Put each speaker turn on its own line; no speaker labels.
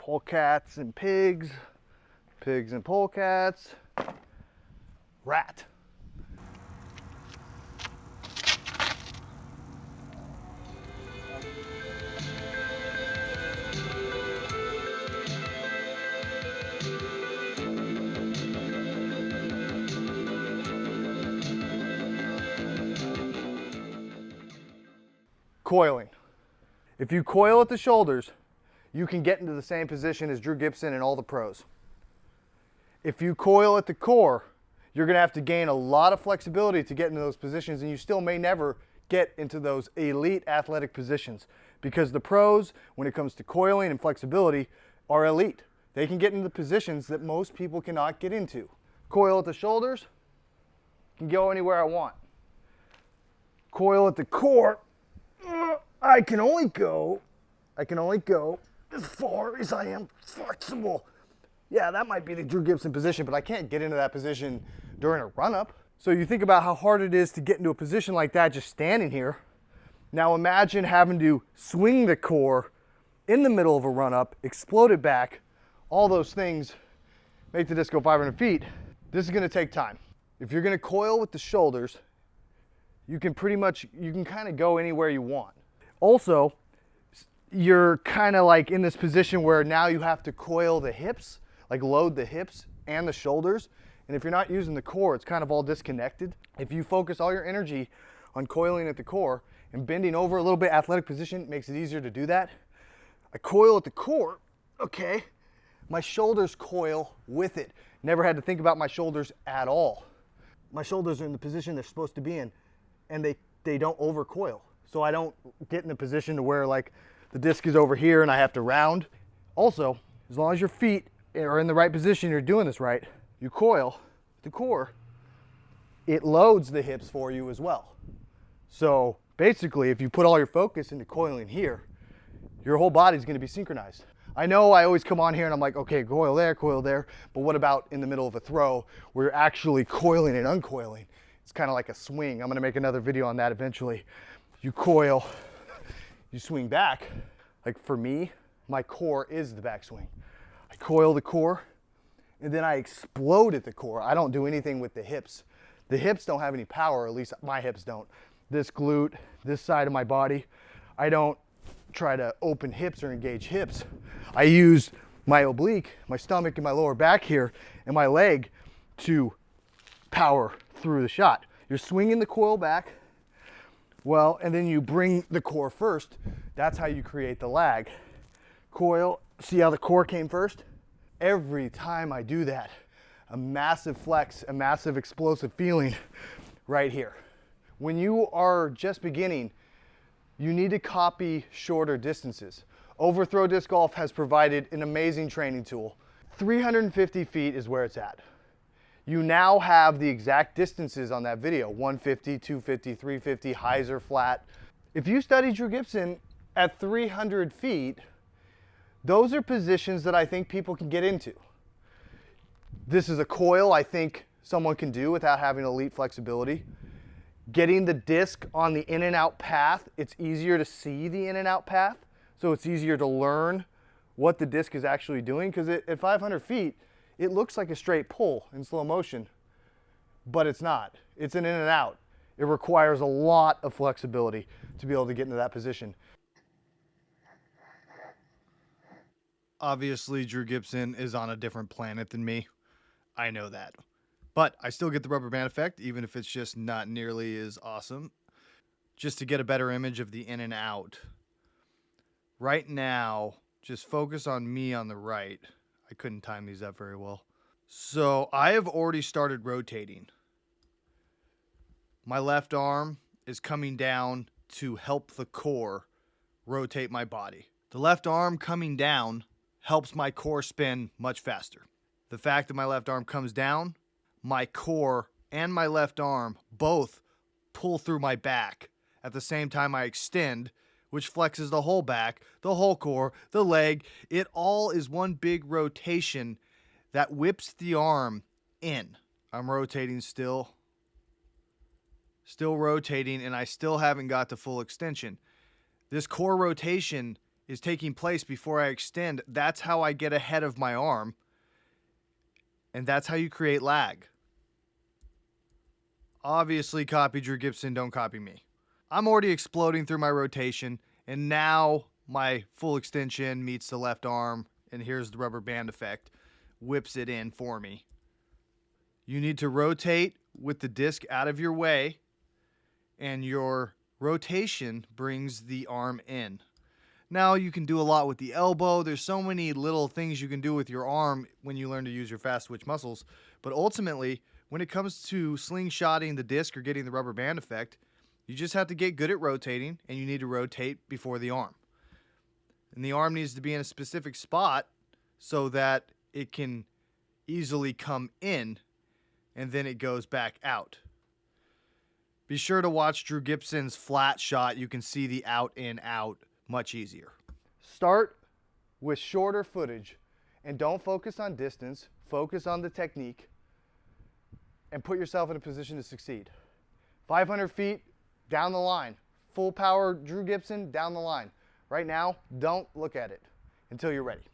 Polecats and pigs, pigs and polecats, rat. Coiling. If you coil at the shoulders, you can get into the same position as Drew Gibson and all the pros. If you coil at the core, you're going to have to gain a lot of flexibility to get into those positions, and you still may never get into those elite athletic positions because the pros, when it comes to coiling and flexibility, are elite. They can get into the positions that most people cannot get into. Coil at the shoulders, can go anywhere I want. Coil at the core, I can only go as far as I am flexible. Yeah, that might be the Drew Gibson position, but I can't get into that position during a run-up. So you think about how hard it is to get into a position like that just standing here. Now imagine having to swing the core in the middle of a run-up, explode it back, all those things, make the disc go 500 feet. This is gonna take time. If you're gonna coil with the shoulders, you can kind of go anywhere you want. Also, you're kind of like in this position where now you have to coil the hips, like load the hips and the shoulders. And if you're not using the core, it's kind of all disconnected. If you focus all your energy on coiling at the core and bending over a little bit, athletic position makes it easier to do that. I coil at the core, okay, my shoulders coil with it. Never had to think about my shoulders at all. My shoulders are in the position they're supposed to be in, and they don't overcoil. So I don't get in a position to where like the disc is over here and I have to round. Also, as long as your feet are in the right position, you're doing this right, you coil the core, it loads the hips for you as well. So basically, if you put all your focus into coiling here, your whole body's gonna be synchronized. I know I always come on here and I'm like, okay, coil there, but what about in the middle of a throw where you're actually coiling and uncoiling? It's kind of like a swing. I'm gonna make another video on that eventually. You coil, you swing back. Like for me, my core is the backswing. I coil the core and then I explode at the core. I don't do anything with the hips. The hips don't have any power, at least my hips don't. This glute, this side of my body, I don't try to open hips or engage hips. I use my oblique, my stomach and my lower back here and my leg to power through the shot. You're swinging the coil back, well, and then you bring the core first. That's how you create the lag. Coil, see how the core came first? Every time I do that, a massive flex, a massive explosive feeling right here. When you are just beginning, you need to copy shorter distances. Overthrow Disc Golf has provided an amazing training tool. 350 feet is where it's at. You now have the exact distances on that video, 150, 250, 350, hyzer, flat. If you study Drew Gibson at 300 feet, those are positions that I think people can get into. This is a coil I think someone can do without having elite flexibility. Getting the disc on the in and out path, it's easier to see the in and out path, so it's easier to learn what the disc is actually doing, because at 500 feet, it looks like a straight pull in slow motion, but it's not. It's an in and out. It requires a lot of flexibility to be able to get into that position. Obviously, Drew Gibson is on a different planet than me. I know that. But I still get the rubber band effect, even if it's just not nearly as awesome. Just to get a better image of the in and out. Right now, just focus on me on the right. I couldn't time these up very well. So I have already started rotating. My left arm is coming down to help the core rotate my body. The left arm coming down helps my core spin much faster. The fact that my left arm comes down, my core and my left arm both pull through my back at the same time I extend, which flexes the whole back, the whole core, the leg. It all is one big rotation that whips the arm in. I'm rotating still rotating, and I still haven't got to full extension. This core rotation is taking place before I extend. That's how I get ahead of my arm. And that's how you create lag. Obviously, copy Drew Gibson, don't copy me. I'm already exploding through my rotation, and now my full extension meets the left arm, and here's the rubber band effect, whips it in for me. You need to rotate with the disc out of your way, and your rotation brings the arm in. Now you can do a lot with the elbow. There's so many little things you can do with your arm when you learn to use your fast twitch muscles. But ultimately, when it comes to slingshotting the disc or getting the rubber band effect, you just have to get good at rotating, and you need to rotate before the arm. And the arm needs to be in a specific spot so that it can easily come in, and then it goes back out. Be sure to watch Drew Gibson's flat shot. You can see the out in out much easier. Start with shorter footage and don't focus on distance, focus on the technique and put yourself in a position to succeed. 500 feet down the line, full power Drew Gibson down the line. Right now, don't look at it until you're ready.